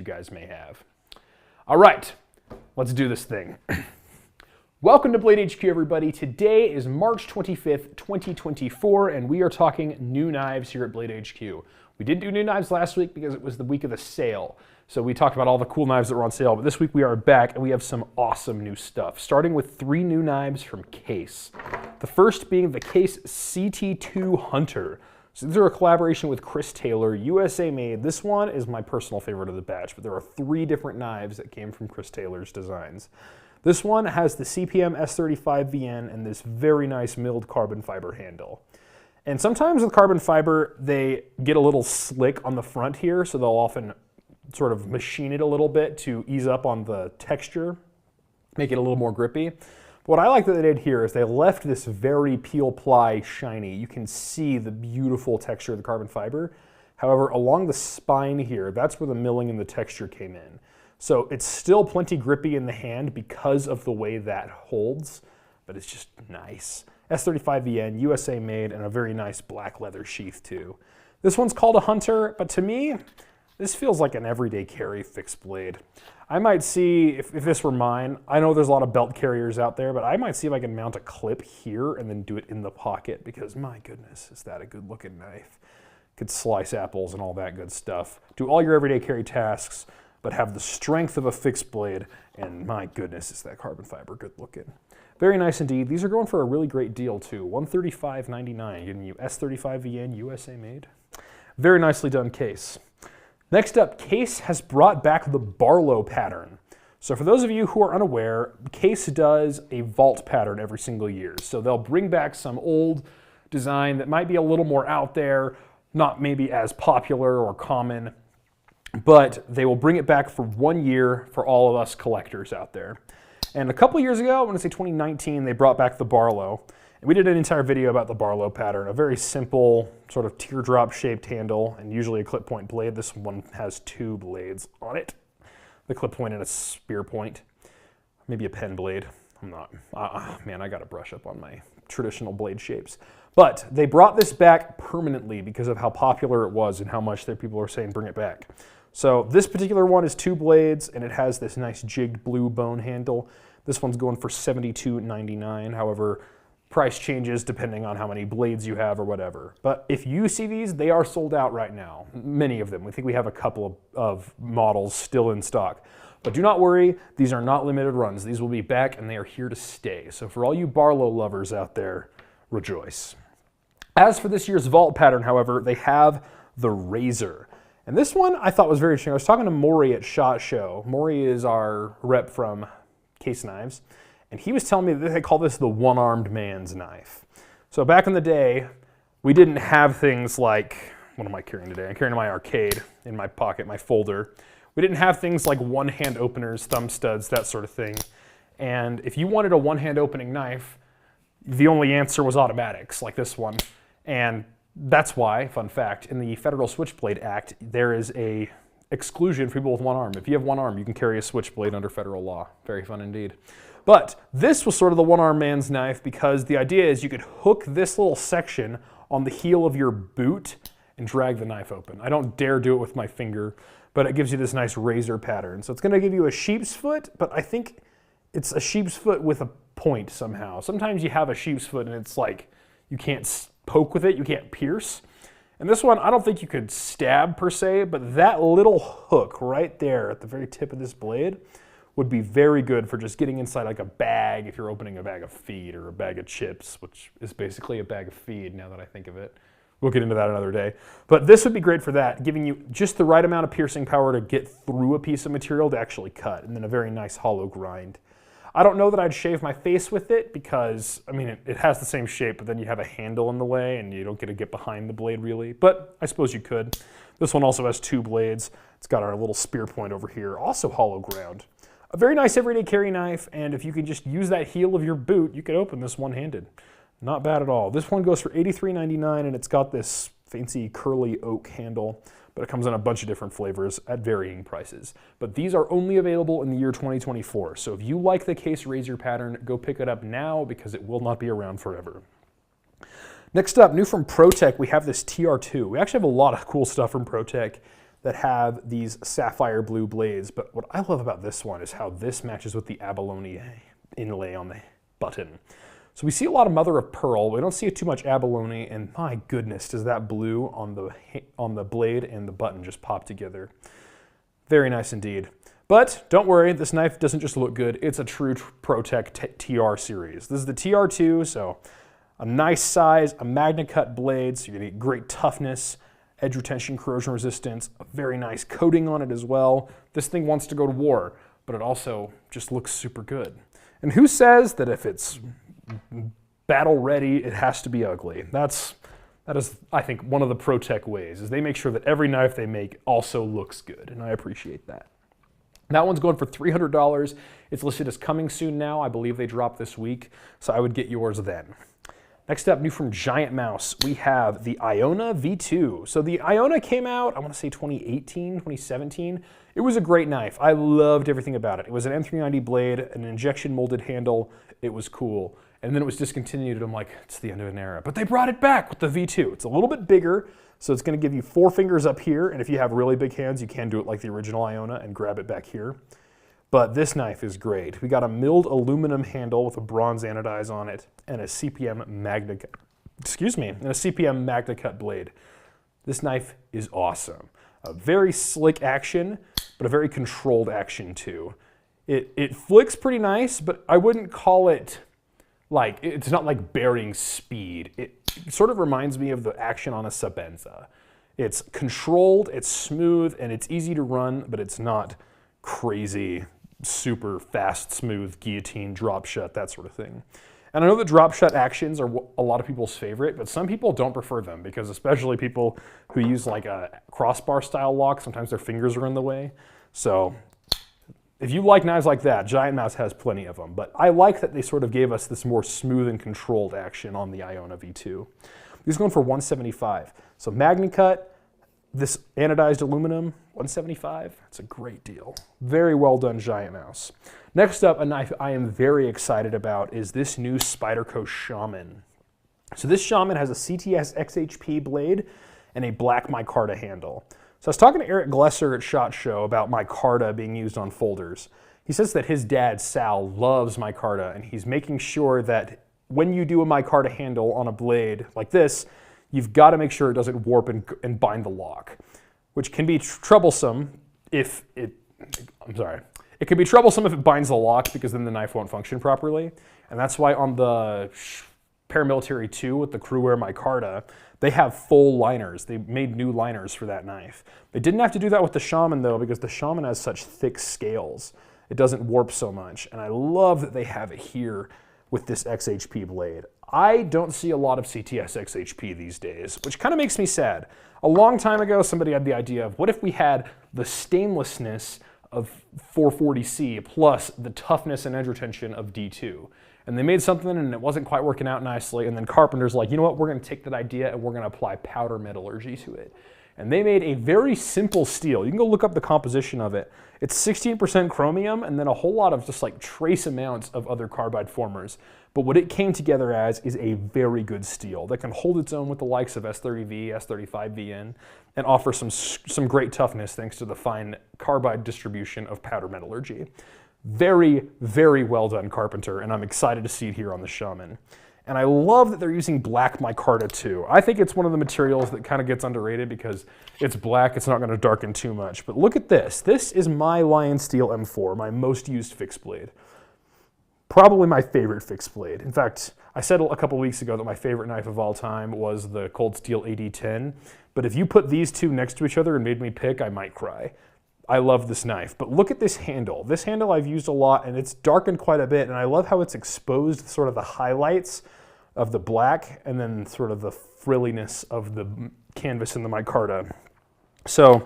you guys may have. All right, let's do this thing. Welcome to Blade HQ, everybody. Today is March 25th, 2024, and we are talking new knives here at Blade HQ. We didn't do new knives last week because it was the week of the sale. So we talked about all the cool knives that were on sale, but this week we are back and we have some awesome new stuff, starting with 3 new knives from Case. The first being the Case CT2 Hunter. So these are a collaboration with Chris Taylor, USA made. This one is my personal favorite of the batch, but there are 3 different knives that came from Chris Taylor's designs. This one has the CPM S35VN and this very nice milled carbon fiber handle. And sometimes with carbon fiber, they get a little slick on the front here, so they'll often sort of machine it a little bit to ease up on the texture, make it a little more grippy. What I like that they did here is they left this very peel ply shiny. You can see the beautiful texture of the carbon fiber. However, along the spine here, that's where the milling and the texture came in. So it's still plenty grippy in the hand because of the way that holds, but it's just nice. S35VN, USA made, and a very nice black leather sheath too. This one's called a Hunter, but to me, this feels like an everyday carry fixed blade. I might see, if this were mine, I know there's a lot of belt carriers out there, but I might see if I can mount a clip here and then do it in the pocket because my goodness, is that a good looking knife. Could slice apples and all that good stuff. Do all your everyday carry tasks, but have the strength of a fixed blade, and my goodness, is that carbon fiber good looking. Very nice indeed. These are going for a really great deal too, $135.99, giving you S35VN USA made. Very nicely done, Case. Next up, Case has brought back the Barlow pattern. So for those of you who are unaware, Case does a vault pattern every single year. So they'll bring back some old design that might be a little more out there, not maybe as popular or common, but they will bring it back for 1 year for all of us collectors out there. And a couple years ago, I want to say 2019, they brought back the Barlow. And we did an entire video about the Barlow pattern, a very simple sort of teardrop shaped handle and usually a clip point blade. This one has 2 blades on it. The clip point and a spear point, maybe a pen blade. I'm not, man, I got to brush up on my traditional blade shapes. But they brought this back permanently because of how popular it was and how much that people are saying bring it back. So this particular one is 2 blades and it has this nice jigged blue bone handle. This one's going for $72.99. However, price changes depending on how many blades you have or whatever. But if you see these, they are sold out right now. Many of them. We think we have a couple of models still in stock. But do not worry, these are not limited runs. These will be back and they are here to stay. So for all you Barlow lovers out there, rejoice. As for this year's vault pattern, however, they have the Razor. And this one I thought was very interesting. I was talking to Maury at SHOT Show. Maury is our rep from Case Knives. And he was telling me that they call this the one-armed man's knife. So back in the day, we didn't have things like, what am I carrying today? I'm carrying my arcade in my pocket, my folder. We didn't have things like one-hand openers, thumb studs, that sort of thing. And if you wanted a one-hand opening knife, the only answer was automatics, like this one. And that's why, fun fact, in the Federal Switchblade Act, there is a exclusion for people with one arm. If you have one arm, you can carry a switchblade under federal law. Very fun indeed. But this was sort of the one-armed man's knife because the idea is you could hook this little section on the heel of your boot and drag the knife open. I don't dare do it with my finger, but it gives you this nice razor pattern. So it's going to give you a sheep's foot, but I think it's a sheep's foot with a point somehow. Sometimes you have a sheep's foot and it's like you can't poke with it, you can't pierce. And this one, I don't think you could stab per se, but that little hook right there at the very tip of this blade would be very good for just getting inside like a bag if you're opening a bag of feed or a bag of chips, which is basically a bag of feed now that I think of it. We'll get into that another day. But this would be great for that, giving you just the right amount of piercing power to get through a piece of material to actually cut, and then a very nice hollow grind. I don't know that I'd shave my face with it because, I mean, it has the same shape, but then you have a handle in the way and you don't get to get behind the blade really, but I suppose you could. This one also has 2 blades. It's got our little spear point over here, also hollow ground. A very nice everyday carry knife, and if you can just use that heel of your boot, you could open this one-handed. Not bad at all. This one goes for $83.99, and it's got this fancy curly oak handle, but it comes in a bunch of different flavors at varying prices. But these are only available in the year 2024, so if you like the Case Razor pattern, go pick it up now because it will not be around forever. Next up, new from ProTech, we have this TR2. We actually have a lot of cool stuff from ProTech. that have these sapphire blue blades, but what I love about this one is how this matches with the abalone inlay on the button. So we see a lot of mother of pearl. We don't see too much abalone, and my goodness, does that blue on the blade and the button just pop together. Very nice indeed. But don't worry, this knife doesn't just look good, it's a true ProTech TR series. This is the TR2, so a nice size, a Magna Cut blade, so you're gonna get great toughness, edge retention, corrosion resistance, a very nice coating on it as well. This thing wants to go to war, but it also just looks super good. And who says that if it's battle ready, it has to be ugly? That is, I think, one of the ProTech ways, is they make sure that every knife they make also looks good, and I appreciate that. That one's going for $300. It's listed as coming soon now. I believe they dropped this week, so I would get yours then. Next up, new from GiantMouse, we have the Iona V2. So the Iona came out, I want to say 2018, 2017. It was a great knife. I loved everything about it. It was an M390 blade, an injection molded handle. It was cool. And then it was discontinued, and I'm like, it's the end of an era. But they brought it back with the V2. It's a little bit bigger, so it's going to give you 4 fingers up here, and if you have really big hands, you can do it like the original Iona and grab it back here. But this knife is great. We got a milled aluminum handle with a bronze anodize on it, and a CPM Magna Cut blade. This knife is awesome. A very slick action, but a very controlled action too. It flicks pretty nice, but I wouldn't call it like, it's not like bearing speed. It sort of reminds me of the action on a Sabenza. It's controlled, it's smooth, and it's easy to run, but it's not crazy, super fast, smooth, guillotine, drop shut, that sort of thing. And I know that drop shut actions are a lot of people's favorite, but some people don't prefer them, because especially people who use like a crossbar style lock, sometimes their fingers are in the way. So if you like knives like that, GiantMouse has plenty of them, but I like that they sort of gave us this more smooth and controlled action on the Iona V2. These are going for $175. So Magna Cut, this anodized aluminum, $175. That's a great deal. Very well done, GiantMouse. Next up, a knife I am very excited about is this new Spyderco Shaman. So this Shaman has a CTS XHP blade and a black micarta handle. So I was talking to Eric Glesser at SHOT Show about micarta being used on folders. He says that his dad, Sal, loves micarta, and he's making sure that when you do a micarta handle on a blade like this, you've got to make sure it doesn't warp and bind the lock, which can be troublesome if it can be troublesome if it binds the lock, because then the knife won't function properly. And that's why on the Paramilitary 2 with the Crewwear micarta, they have full liners. They made new liners for that knife. They didn't have to do that with the Shaman though, because the Shaman has such thick scales. It doesn't warp so much. And I love that they have it here with this XHP blade. I don't see a lot of CTS XHP these days, which kind of makes me sad. A long time ago, somebody had the idea of, what if we had the stainlessness of 440C plus the toughness and edge retention of D2? And they made something and it wasn't quite working out nicely, and then Carpenter's like, you know what, we're gonna take that idea and we're gonna apply powder metallurgy to it. And they made a very simple steel. You can go look up the composition of it. It's 16% chromium and then a whole lot of just like trace amounts of other carbide formers. But what it came together as is a very good steel that can hold its own with the likes of S30V, S35VN, and offer some great toughness thanks to the fine carbide distribution of powder metallurgy. Very, very well done, Carpenter, and I'm excited to see it here on the Shaman. And I love that they're using black micarta too. I think it's one of the materials that kind of gets underrated because it's black, it's not going to darken too much. But look at this. This is my Lion Steel M4, my most used fixed blade. Probably my favorite fixed blade. In fact, I said a couple weeks ago that my favorite knife of all time was the Cold Steel AD10. But if you put these two next to each other and made me pick, I might cry. I love this knife, but look at this handle. This handle I've used a lot and it's darkened quite a bit, and I love how it's exposed sort of the highlights of the black and then sort of the frilliness of the canvas in the micarta. So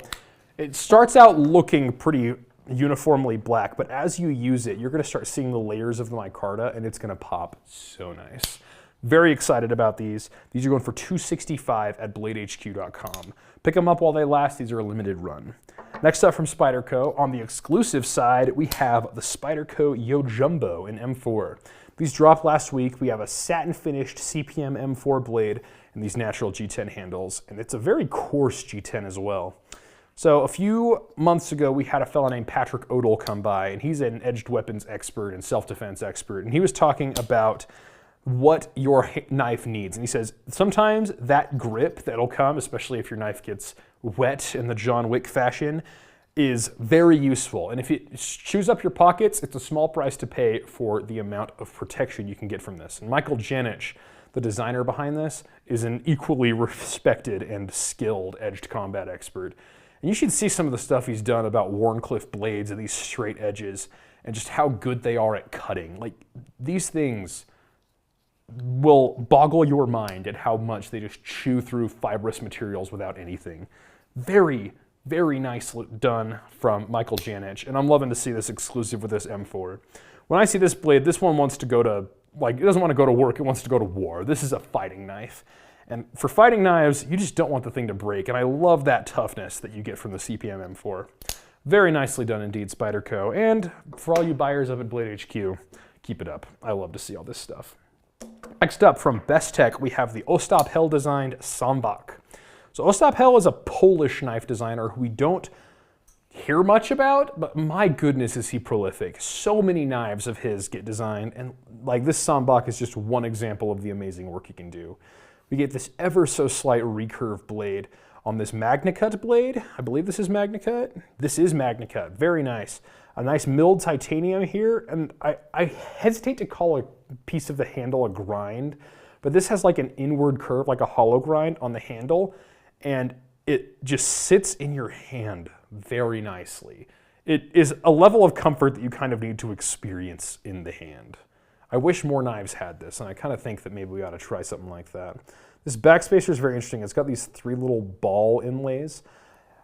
it starts out looking pretty uniformly black, but as you use it, you're gonna start seeing the layers of the micarta and it's gonna pop so nice. Very excited about these. These are going for $265 at bladehq.com. Pick them up while they last. These are a limited run. Next up from Spyderco, on the exclusive side, we have the Spyderco Yojumbo M4. These dropped last week. We have a satin finished CPM M4 blade and these natural G10 handles, and it's a very coarse G10 as well. So a few months ago, we had a fellow named Patrick Odell come by, and he's an edged weapons expert and self-defense expert, and he was talking about what your knife needs. And he says, sometimes that grip that'll come, especially if your knife gets wet in the John Wick fashion, is very useful. And if it chews up your pockets, it's a small price to pay for the amount of protection you can get from this. And Michael Janich, the designer behind this, is an equally respected and skilled edged combat expert. And you should see some of the stuff he's done about Wharncliffe blades and these straight edges and just how good they are at cutting. Like, these things will boggle your mind at how much they just chew through fibrous materials without anything. Very, very nicely done from Michael Janich, and I'm loving to see this exclusive with this M4. When I see this blade, this one wants to go to, like, it doesn't want to go to work, it wants to go to war. This is a fighting knife. And for fighting knives, you just don't want the thing to break, and I love that toughness that you get from the CPM M4. Very nicely done indeed, Spyderco, and for all you buyers up at Blade HQ, keep it up. I love to see all this stuff. Next up, from Bestech, we have the Ostap Hell designed Sambac. So Ostap Hell is a Polish knife designer who we don't hear much about, but my goodness is he prolific. So many knives of his get designed, and like this Sambac is just one example of the amazing work he can do. We get this ever so slight recurve blade on this MagnaCut blade. I believe this is MagnaCut. This is MagnaCut, very nice. A nice milled titanium here, and I hesitate to call a piece of the handle a grind, but this has like an inward curve, like a hollow grind on the handle, and it just sits in your hand very nicely. It is a level of comfort that you kind of need to experience in the hand. I wish more knives had this, and I kind of think that maybe we ought to try something like that. This backspacer is very interesting. It's got these 3 little ball inlays.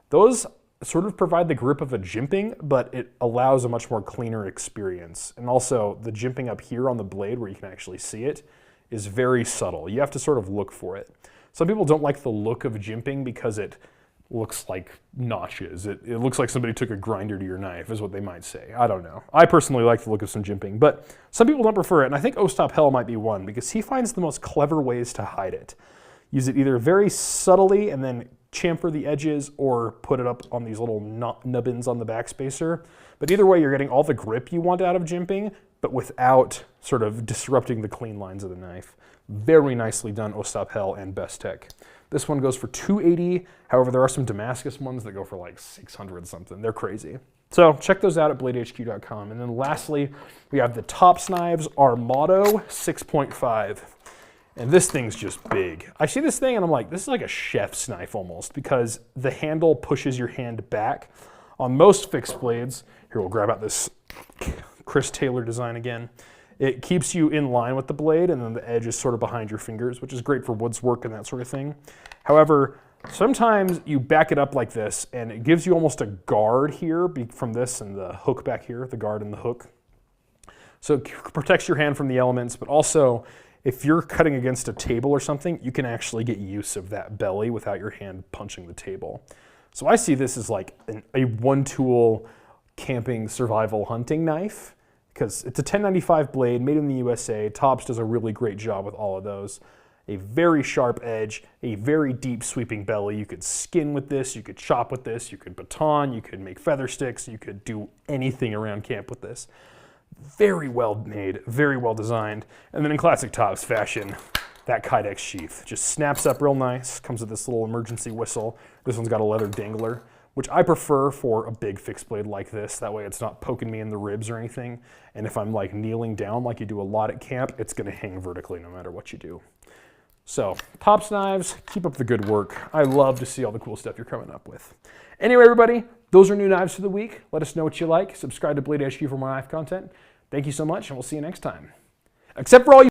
Those sort of provide the grip of a jimping, but it allows a much more cleaner experience. And also, the jimping up here on the blade, where you can actually see it, is very subtle. You have to sort of look for it. Some people don't like the look of jimping because it looks like notches. It looks like somebody took a grinder to your knife, is what they might say. I don't know. I personally like the look of some jimping, but some people don't prefer it, and I think Ostap Hell might be one, because he finds the most clever ways to hide it. Use it either very subtly and then chamfer the edges, or put it up on these little nubbins on the backspacer. But either way, you're getting all the grip you want out of jimping, but without sort of disrupting the clean lines of the knife. Very nicely done, Ostap Hell and Bestech. This one goes for $280. However, there are some Damascus ones that go for like $600 something. They're crazy. So check those out at bladehq.com. And then lastly, we have the Tops Knives Armado 6.5. And this thing's just big. I see this thing and I'm like, this is like a chef's knife almost, because the handle pushes your hand back. On most fixed blades, here we'll grab out this Chris Taylor design again. It keeps you in line with the blade, and then the edge is sort of behind your fingers, which is great for woodswork and that sort of thing. However, sometimes you back it up like this, and it gives you almost a guard here from this and the hook back here, the guard and the hook. So it protects your hand from the elements, but also if you're cutting against a table or something, you can actually get use of that belly without your hand punching the table. So I see this as like a one-tool camping, survival, hunting knife, because it's a 1095 blade made in the USA. Tops does a really great job with all of those. A very sharp edge, a very deep sweeping belly. You could skin with this, you could chop with this, you could baton, you could make feather sticks, you could do anything around camp with this. Very well made, very well designed. And then in classic Tops fashion, that Kydex sheath just snaps up real nice, comes with this little emergency whistle. This one's got a leather dangler, which I prefer for a big fixed blade like this. That way it's not poking me in the ribs or anything. And if I'm like kneeling down like you do a lot at camp, it's gonna hang vertically no matter what you do. So, Tops Knives, keep up the good work. I love to see all the cool stuff you're coming up with. Anyway, everybody, those are new knives for the week. Let us know what you like. Subscribe to Blade HQ for more knife content. Thank you so much, and we'll see you next time. Except for all you